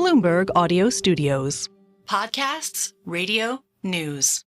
Bloomberg Audio Studios. Podcasts, radio, news.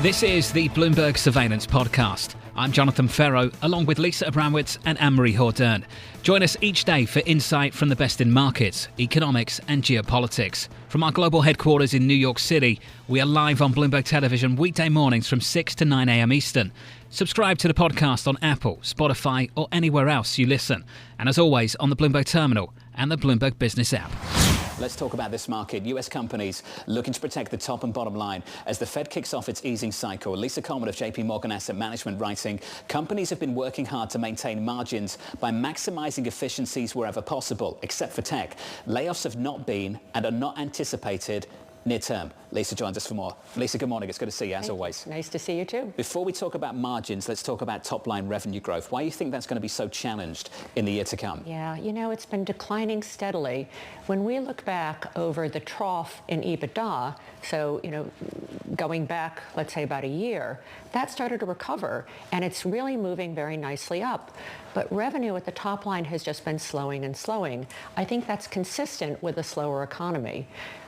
This is the Bloomberg Surveillance Podcast. I'm Jonathan Ferro, along with Lisa Abramowitz and Anne-Marie Hordern. Join us each day for insight from the best in markets, economics and geopolitics. From our global headquarters in New York City, we are live on Bloomberg Television weekday mornings from 6 to 9 a.m. Eastern. Subscribe to the podcast on Apple, Spotify or anywhere else you listen. And as always, on the Bloomberg Terminal and the Bloomberg Business app. Let's talk about this market. US companies looking to protect the top and bottom line as the Fed kicks off its easing cycle. Lisa Coleman of JPMorgan Asset Management writing, companies have been working hard to maintain margins by maximizing efficiencies wherever possible, except for tech. Layoffs have not been and are not anticipated near term. Lisa joins us for more. Lisa, good morning. It's good to see you, as always. Nice to see you, too. Before we talk about margins, let's talk about top-line revenue growth. Why do you think that's going to be so challenged in the year to come? Yeah, it's been declining steadily. When we look back over the trough in EBITDA, so, going back, let's say about a year, that started to recover, and it's really moving very nicely up. But revenue at the top line has just been slowing and slowing. I think that's consistent with a slower economy.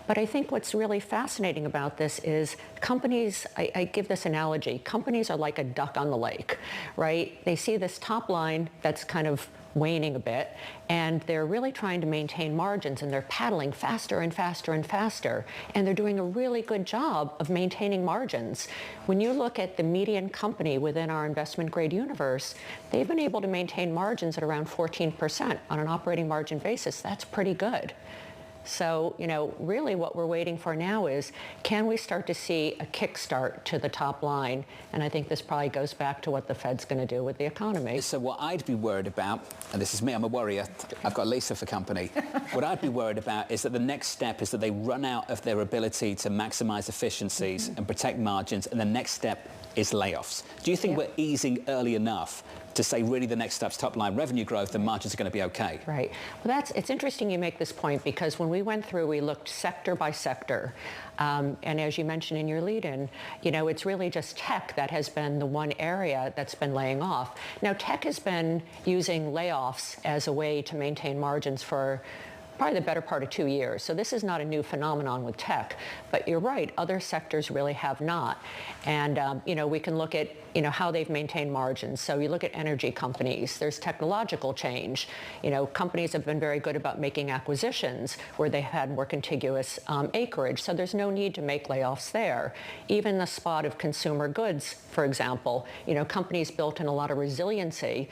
But I think what's really fascinating about this is companies, I give this analogy, companies are like a duck on the lake, right? They see this top line that's kind of waning a bit, and they're really trying to maintain margins, and they're paddling faster and faster and faster, and they're doing a really good job of maintaining margins. When you look at the median company within our investment grade universe, they've been able to maintain margins at around 14% on an operating margin basis. That's pretty good. So, really what we're waiting for now is, can we start to see a kickstart to the top line? And I think this probably goes back to what the Fed's going to do with the economy. So what I'd be worried about, and this is me, I'm a worrier, I've got Lisa for company. What I'd be worried about is that the next step is that they run out of their ability to maximize efficiencies and protect margins, and the next step is layoffs. Do you think we're easing early enough to say really the next step's top line revenue growth and margins are going to be okay? Right. Well, it's interesting you make this point, because when we went through, we looked sector by sector. And as you mentioned in your lead-in, it's really just tech that has been the one area that's been laying off. Now, tech has been using layoffs as a way to maintain margins for probably the better part of 2 years. So this is not a new phenomenon with tech. But you're right, other sectors really have not. And, we can look at, how they've maintained margins. So you look at energy companies, there's technological change. Companies have been very good about making acquisitions where they had more contiguous acreage. So there's no need to make layoffs there. Even the spot of consumer goods, for example, companies built in a lot of resiliency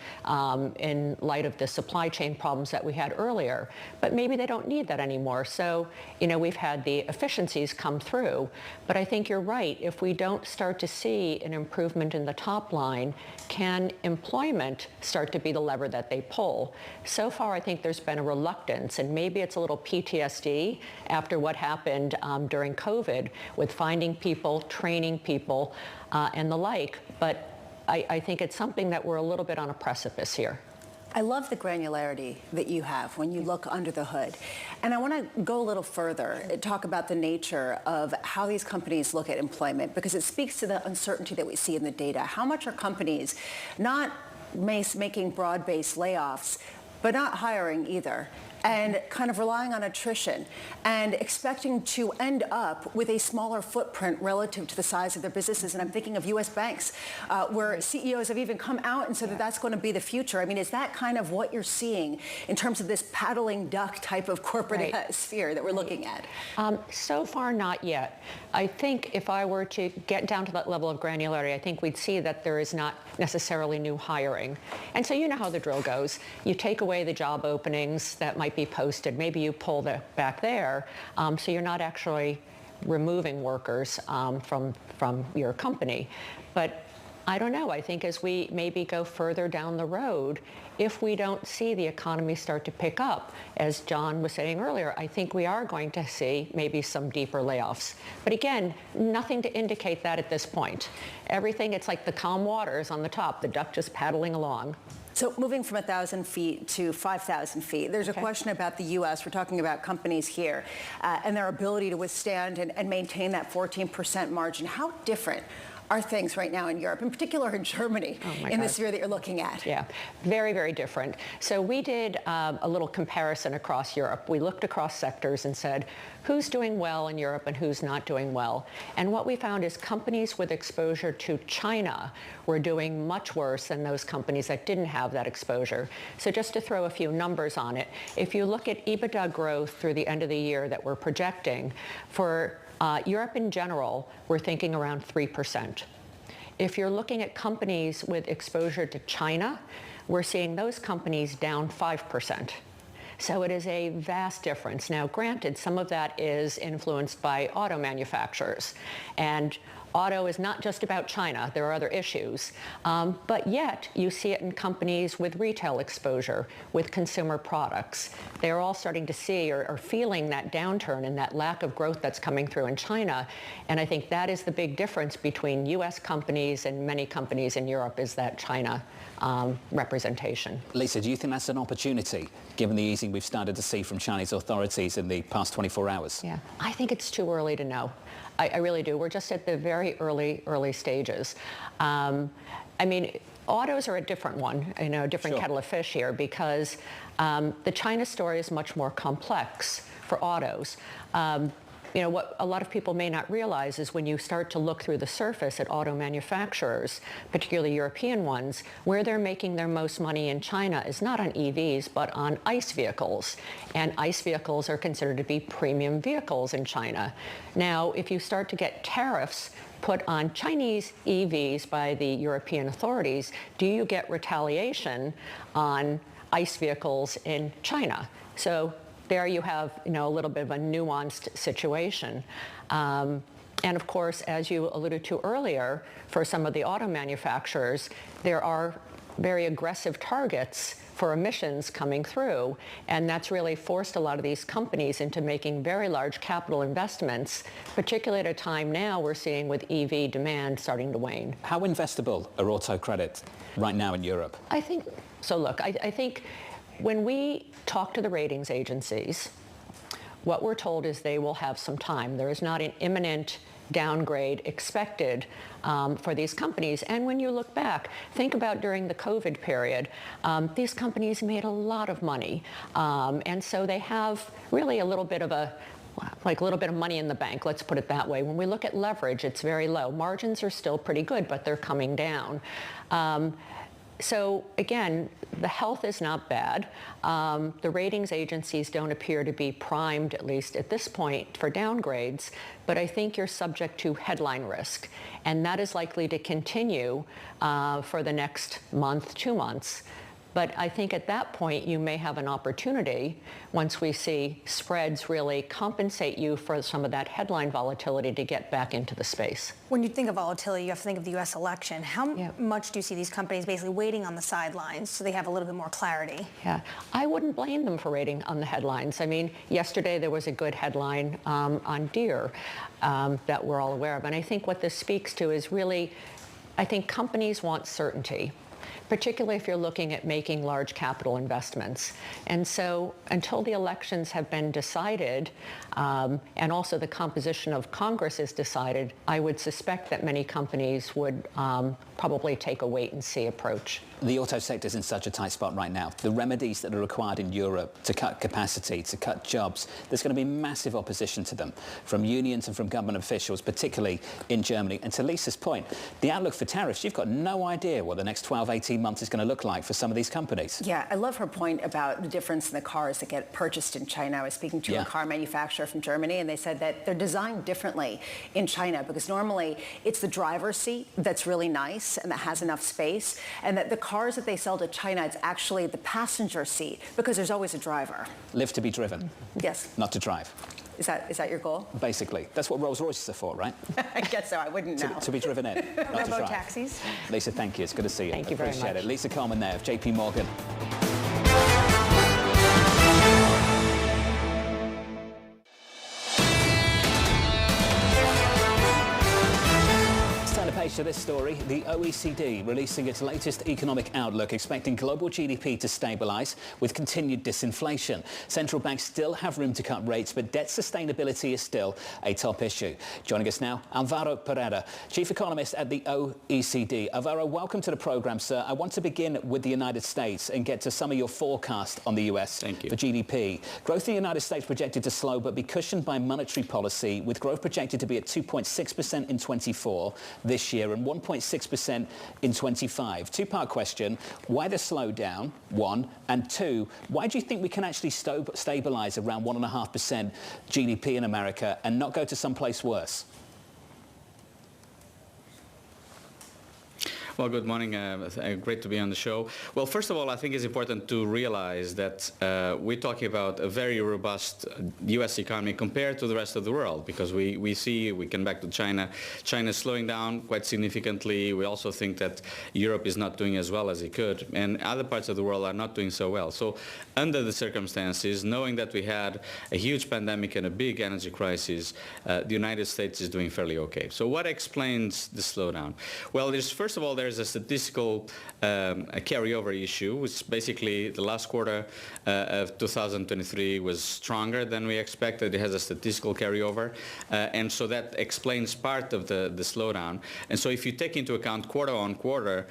in light of the supply chain problems that we had earlier. But maybe they don't need that anymore. So, we've had the efficiencies come through. But I think you're right. If we don't start to see an improvement in the top line, can employment start to be the lever that they pull? So far, I think there's been a reluctance, and maybe it's a little PTSD after what happened during COVID with finding people, training people, and the like. But I think it's something that we're a little bit on a precipice here. I love the granularity that you have when you look under the hood. And I want to go a little further and talk about the nature of how these companies look at employment, because it speaks to the uncertainty that we see in the data. How much are companies not making broad-based layoffs, but not hiring either, and kind of relying on attrition and expecting to end up with a smaller footprint relative to the size of their businesses? And I'm thinking of U.S. banks, where CEOs have even come out and said that that's going to be the future. I mean, is that kind of what you're seeing in terms of this paddling duck type of corporate sphere that we're looking at? So far, not yet. I think if I were to get down to that level of granularity, I think we'd see that there is not necessarily new hiring. And so you know how the drill goes. You take away the job openings that might be posted. Maybe you pull back there, so you're not actually removing workers from your company. But I don't know. I think as we maybe go further down the road, if we don't see the economy start to pick up, as John was saying earlier, I think we are going to see maybe some deeper layoffs. But again, nothing to indicate that at this point. Everything, it's like the calm waters on the top, the duck just paddling along. So moving from 1,000 feet to 5,000 feet, there's a question about the U.S. We're talking about companies here and their ability to withstand and maintain that 14% margin. How different are things right now in Europe, in particular in Germany, in the sphere that you're looking at? Yeah, very, very different. So we did a little comparison across Europe. We looked across sectors and said, who's doing well in Europe and who's not doing well? And what we found is companies with exposure to China were doing much worse than those companies that didn't have that exposure. So just to throw a few numbers on it, if you look at EBITDA growth through the end of the year that we're projecting, for Europe in general, we're thinking around 3%. If you're looking at companies with exposure to China, we're seeing those companies down 5%. So it is a vast difference. Now, granted, some of that is influenced by auto manufacturers. And auto is not just about China. There are other issues. But yet, you see it in companies with retail exposure, with consumer products. They're all starting to see or feeling that downturn and that lack of growth that's coming through in China. And I think that is the big difference between U.S. companies and many companies in Europe, is that China representation. Lisa, do you think that's an opportunity, given the easing we've started to see from Chinese authorities in the past 24 hours? Yeah, I think it's too early to know. I really do. We're just at the very early stages. I mean, autos are a different one, different kettle of fish here, because the China story is much more complex for autos. What a lot of people may not realize is when you start to look through the surface at auto manufacturers, particularly European ones, where they're making their most money in China is not on EVs, but on ICE vehicles. And ICE vehicles are considered to be premium vehicles in China. Now, if you start to get tariffs put on Chinese EVs by the European authorities, do you get retaliation on ICE vehicles in China? So there you have, a little bit of a nuanced situation. And of course, as you alluded to earlier, for some of the auto manufacturers, there are very aggressive targets for emissions coming through. And that's really forced a lot of these companies into making very large capital investments, particularly at a time now we're seeing with EV demand starting to wane. How investable are auto credit right now in Europe? I think when we talk to the ratings agencies, what we're told is they will have some time. There is not an imminent downgrade expected for these companies. And when you look back, think about during the COVID period, these companies made a lot of money. And so they have really a little bit of money in the bank, let's put it that way. When we look at leverage, it's very low. Margins are still pretty good, but they're coming down. So again, the health is not bad. The ratings agencies don't appear to be primed, at least at this point, for downgrades. But I think you're subject to headline risk. And that is likely to continue for the next month, 2 months. But I think at that point, you may have an opportunity, once we see spreads really compensate you for some of that headline volatility, to get back into the space. When you think of volatility, you have to think of the U.S. election. How much do you see these companies basically waiting on the sidelines so they have a little bit more clarity? Yeah, I wouldn't blame them for waiting on the headlines. I mean, yesterday there was a good headline on Deere that we're all aware of. And I think what this speaks to is really, I think companies want certainty, particularly if you're looking at making large capital investments. And so until the elections have been decided, and also the composition of Congress is decided, I would suspect that many companies would probably take a wait-and-see approach. The auto sector is in such a tight spot right now. The remedies that are required in Europe to cut capacity, to cut jobs, there's going to be massive opposition to them from unions and from government officials, particularly in Germany. And to Lisa's point, the outlook for tariffs, you've got no idea what the next 12, 18 months is going to look like for some of these companies. Yeah, I love her point about the difference in the cars that get purchased in China. I was speaking to a car manufacturer from Germany, and they said that they're designed differently in China because normally it's the driver's seat that's really nice and that has enough space, and that the cars that they sell to China, it's actually the passenger seat because there's always a driver. Live to be driven. Yes. Not to drive. Is that your goal? Basically. That's what Rolls-Royces are for, right? I guess so. I wouldn't know. To be driven in, not to drive. Taxis. Lisa, thank you. It's good to see you. Thank you very much. Appreciate it. Lisa Coleman there of JPMorgan. page to this story, the OECD releasing its latest economic outlook, expecting global GDP to stabilise with continued disinflation. Central banks still have room to cut rates, but debt sustainability is still a top issue. Joining us now, Alvaro Pereira, Chief Economist at the OECD. Alvaro, welcome to the programme, sir. I want to begin with the United States and get to some of your forecast on the US for GDP. Growth in the United States projected to slow but be cushioned by monetary policy, with growth projected to be at 2.6% in 24 this year and 1.6% in 25. Two-part question: why the slowdown, one, and two, why do you think we can actually stabilise around 1.5% GDP in America and not go to someplace worse? Well, good morning. Great to be on the show. Well, first of all, I think it's important to realize that we're talking about a very robust U.S. economy compared to the rest of the world, because we come back to China. China's slowing down quite significantly. We also think that Europe is not doing as well as it could, and other parts of the world are not doing so well. So under the circumstances, knowing that we had a huge pandemic and a big energy crisis, the United States is doing fairly okay. So what explains the slowdown? Well, first of all, there's a statistical a carryover issue, which basically the last quarter of 2023 was stronger than we expected. It has a statistical carryover, and so that explains part of the slowdown. And so if you take into account quarter on quarter,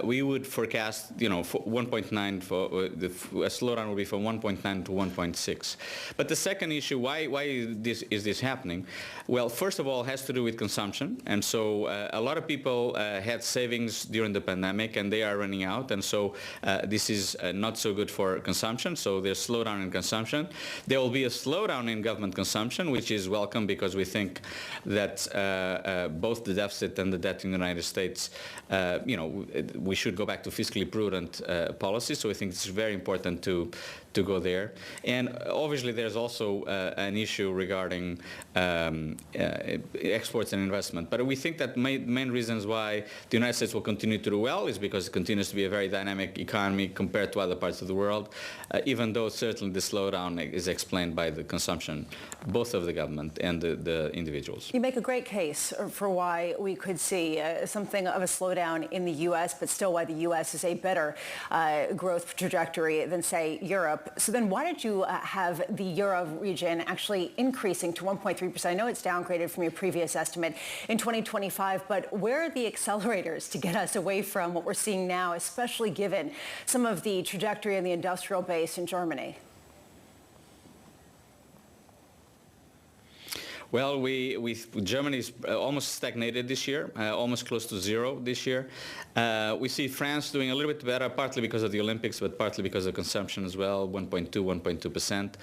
we would forecast, 1.9 for a slowdown will be from 1.9 to 1.6. But the second issue, why is this happening? Well, first of all, it has to do with consumption, and so a lot of people had savings during the pandemic, and they are running out, and so this is not so good for consumption. So there's slowdown in consumption. There will be a slowdown in government consumption, which is welcome, because we think that both the deficit and the debt in the United States, we should go back to fiscally prudent policies. So I think it's very important to go there. And obviously there's also an issue regarding exports and investment. But we think that main reasons why the United States will continue to do well is because it continues to be a very dynamic economy compared to other parts of the world, even though certainly the slowdown is explained by the consumption, both of the government and the individuals. You make a great case for why we could see something of a slowdown in the U.S., but still why the U.S. is a better growth trajectory than, say, Europe. So then why did you have the Euro region actually increasing to 1.3%? I know it's downgraded from your previous estimate in 2025, but where are the accelerators to get us away from what we're seeing now, especially given some of the trajectory in the industrial base in Germany? Well, Germany's almost stagnated this year, almost close to zero this year. We see France doing a little bit better, partly because of the Olympics, but partly because of consumption as well, 1.2%.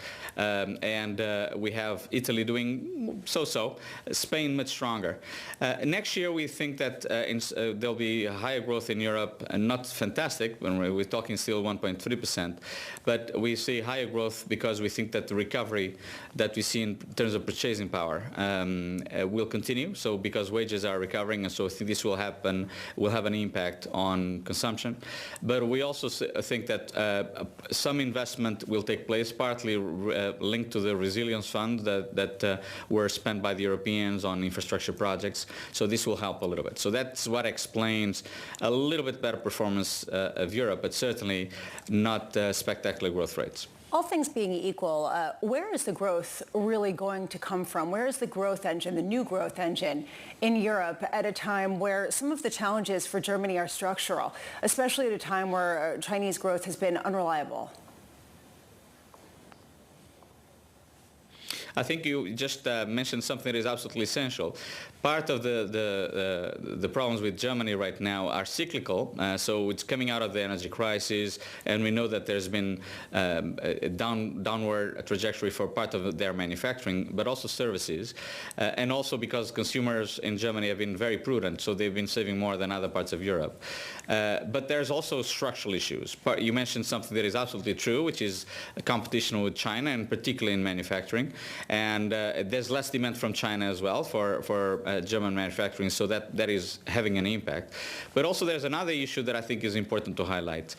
And we have Italy doing so-so, Spain much stronger. Next year, we think that there'll be higher growth in Europe, and not fantastic, when we're talking still 1.3%, but we see higher growth because we think that the recovery that we see in terms of purchasing power will continue. So because wages are recovering, and so I think this will have an impact on consumption. But we also think that some investment will take place, partly linked to the resilience fund that were spent by the Europeans on infrastructure projects. So this will help a little bit. So that's what explains a little bit better performance of Europe, but certainly not spectacular growth rates. All things being equal, where is the growth really going to come from? Where is the growth engine, the new growth engine in Europe, at a time where some of the challenges for Germany are structural, especially at a time where Chinese growth has been unreliable? I think you just mentioned something that is absolutely essential. Part of the problems with Germany right now are cyclical. So it's coming out of the energy crisis, and we know that there's been a downward trajectory for part of their manufacturing, but also services, and also because consumers in Germany have been very prudent, so they've been saving more than other parts of Europe. But there's also structural issues. You mentioned something that is absolutely true, which is competition with China, and particularly in manufacturing. And there's less demand from China as well for German manufacturing, so that is having an impact. But also there's another issue that I think is important to highlight.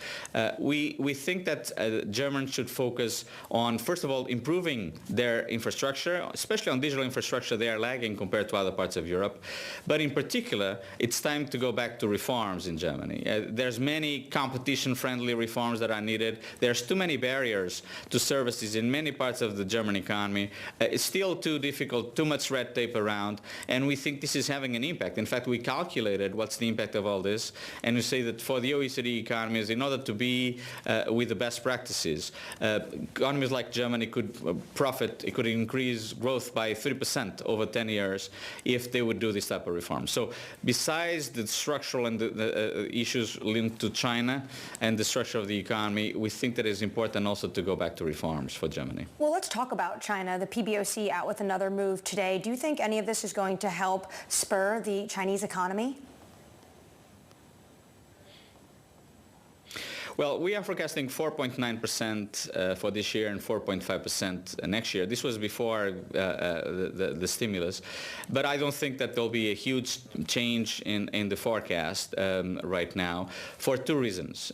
We think that Germans should focus on, first of all, improving their infrastructure, especially on digital infrastructure. They are lagging compared to other parts of Europe. But in particular, it's time to go back to reforms in Germany. There's many competition-friendly reforms that are needed. There's too many barriers to services in many parts of the German economy. It's still too difficult, too much red tape around, and we think this is having an impact. In fact, we calculated what's the impact of all this, and we say that for the OECD economies, in order to be with the best practices, economies like Germany could profit, it could increase growth by 3% over 10 years if they would do this type of reform. So besides the structural and the issues linked to China and the structure of the economy, we think that it's important also to go back to reforms for Germany. Well, let's talk about China. The PBOC out with another move today. Do you think any of this is going to help spur the Chinese economy? Well, we are forecasting 4.9% for this year and 4.5% next year. This was before the stimulus. But I don't think that there'll be a huge change in the forecast right now for two reasons.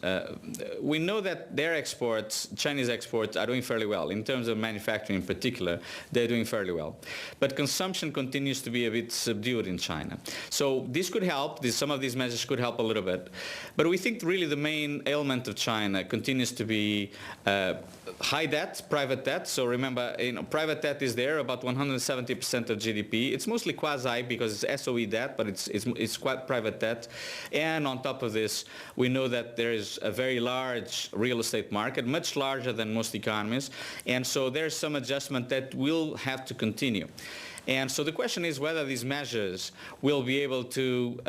We know that their exports, Chinese exports, are doing fairly well. In terms of manufacturing in particular, they're doing fairly well. But consumption continues to be a bit subdued in China. So this could help. Some of these measures could help a little bit. But we think really the main ailment of China continues to be high debt, private debt. So remember, private debt is there, about 170% of GDP. It's mostly quasi because it's SOE debt, but it's quite private debt. And on top of this, we know that there is a very large real estate market, much larger than most economies. And so there's some adjustment that will have to continue. And so the question is whether these measures will be able to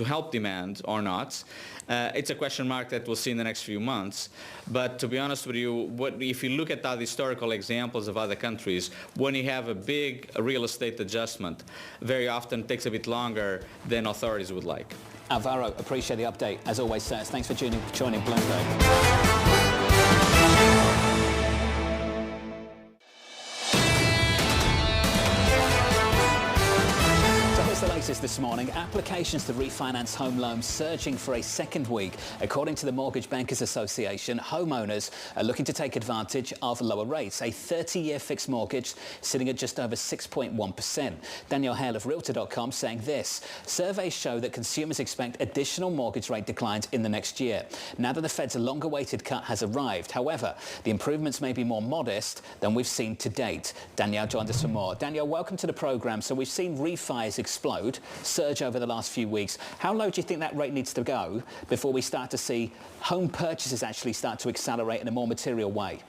help demand or not. It's a question mark that we'll see in the next few months. But to be honest with you, if you look at the historical examples of other countries, when you have a big real estate adjustment, very often it takes a bit longer than authorities would like. Alvaro, appreciate the update. As always, sirs, thanks for joining Bloomberg. This morning, applications to refinance home loans surging for a second week. According to the Mortgage Bankers Association, homeowners are looking to take advantage of lower rates. A 30-year fixed mortgage sitting at just over 6.1%. Danielle Hale of Realtor.com saying this: surveys show that consumers expect additional mortgage rate declines in the next year, now that the Fed's long-awaited cut has arrived. However, the improvements may be more modest than we've seen to date. Danielle joined us for more. Danielle, welcome to the programme. So we've seen refis explode, surge over the last few weeks. How low do you think that rate needs to go before we start to see home purchases actually start to accelerate in a more material way?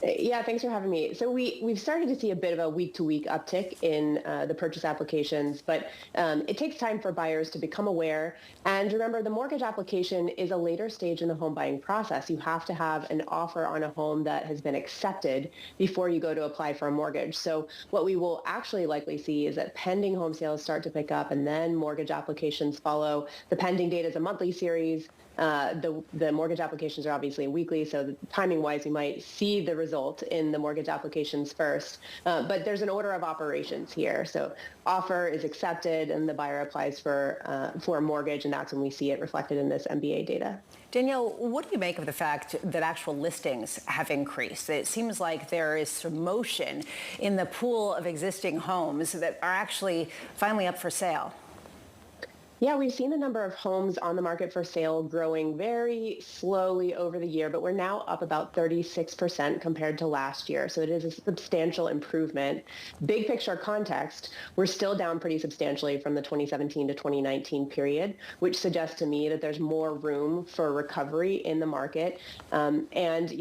Yeah, thanks for having me. So we've started to see a bit of a week-to-week uptick in the purchase applications, but it takes time for buyers to become aware. And remember, the mortgage application is a later stage in the home buying process. You have to have an offer on a home that has been accepted before you go to apply for a mortgage. So what we will actually likely see is that pending home sales start to pick up and then mortgage applications follow. The pending data is a monthly series. The mortgage applications are obviously weekly, so timing-wise, we might see the result in the mortgage applications first. But there's an order of operations here. So offer is accepted, and the buyer applies for a mortgage, and that's when we see it reflected in this MBA data. Danielle, what do you make of the fact that actual listings have increased? It seems like there is some motion in the pool of existing homes that are actually finally up for sale. Yeah, we've seen the number of homes on the market for sale growing very slowly over the year, but we're now up about 36% compared to last year. So it is a substantial improvement. Big picture context, we're still down pretty substantially from the 2017 to 2019 period, which suggests to me that there's more room for recovery in the market. And,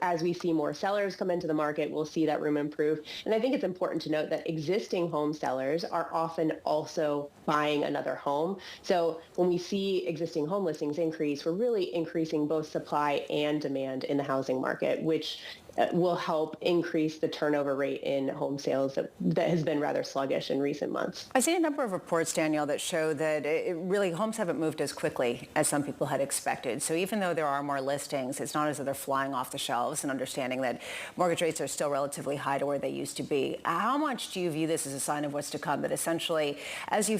as we see more sellers come into the market, we'll see that room improve. And I think it's important to note that existing home sellers are often also buying another home. So when we see existing home listings increase, we're really increasing both supply and demand in the housing market, which will help increase the turnover rate in home sales that has been rather sluggish in recent months. I've seen a number of reports, Danielle, that show that really homes haven't moved as quickly as some people had expected. So even though there are more listings, it's not as though they're flying off the shelves, and understanding that mortgage rates are still relatively high to where they used to be. How much do you view this as a sign of what's to come, that essentially as you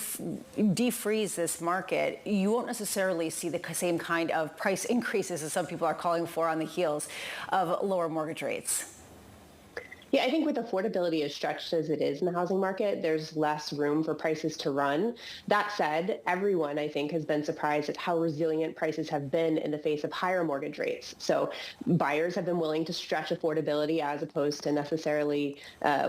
defreeze this market, you won't necessarily see the same kind of price increases as some people are calling for on the heels of lower mortgage rates? Yeah, I think with affordability as stretched as it is in the housing market, there's less room for prices to run. That said, everyone, I think, has been surprised at how resilient prices have been in the face of higher mortgage rates. So buyers have been willing to stretch affordability as opposed to necessarily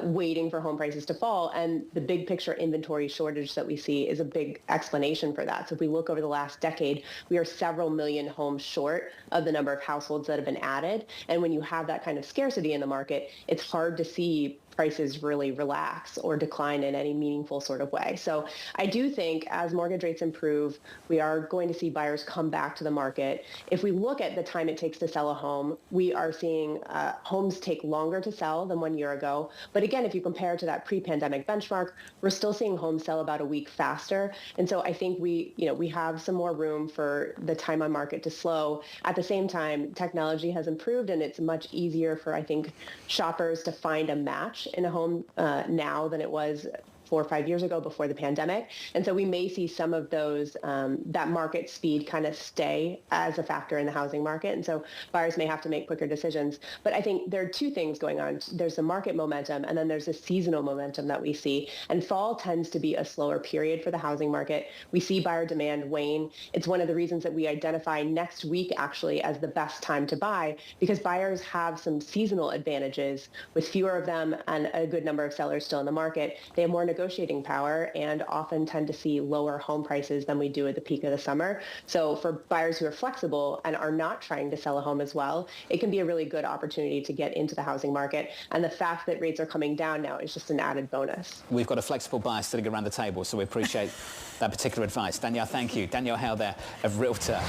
waiting for home prices to fall. And the big picture inventory shortage that we see is a big explanation for that. So if we look over the last decade, we are several million homes short of the number of households that have been added. And when you have that kind of scarcity in the market, it's hard to see prices really relax or decline in any meaningful sort of way. So I do think as mortgage rates improve, we are going to see buyers come back to the market. If we look at the time it takes to sell a home, we are seeing homes take longer to sell than 1 year ago. But again, if you compare to that pre-pandemic benchmark, we're still seeing homes sell about a week faster. And so I think we have some more room for the time on market to slow. At the same time, technology has improved, and it's much easier for, I think, shoppers to find a match in a home now than it was 4 or 5 years ago before the pandemic. And so we may see some of those, that market speed kind of stay as a factor in the housing market. And so buyers may have to make quicker decisions. But I think there are two things going on. There's the market momentum, and then there's a seasonal momentum that we see. And fall tends to be a slower period for the housing market. We see buyer demand wane. It's one of the reasons that we identify next week actually as the best time to buy, because buyers have some seasonal advantages with fewer of them and a good number of sellers still in the market. They have more negotiating power and often tend to see lower home prices than we do at the peak of the summer. So for buyers who are flexible and are not trying to sell a home as well, it can be a really good opportunity to get into the housing market. And the fact that rates are coming down now is just an added bonus. We've got a flexible buyer sitting around the table, so we appreciate that particular advice. Danielle, thank you. Danielle Hale there of Realtor.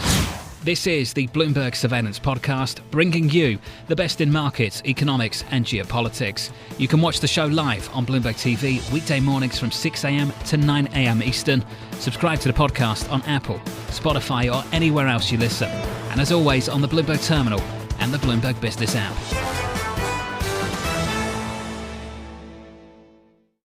This is the Bloomberg Surveillance Podcast, bringing you the best in markets, economics and geopolitics. You can watch the show live on Bloomberg TV weekday mornings from 6 a.m. to 9 a.m. Eastern. Subscribe to the podcast on Apple, Spotify or anywhere else you listen. And as always, on the Bloomberg Terminal and the Bloomberg Business app.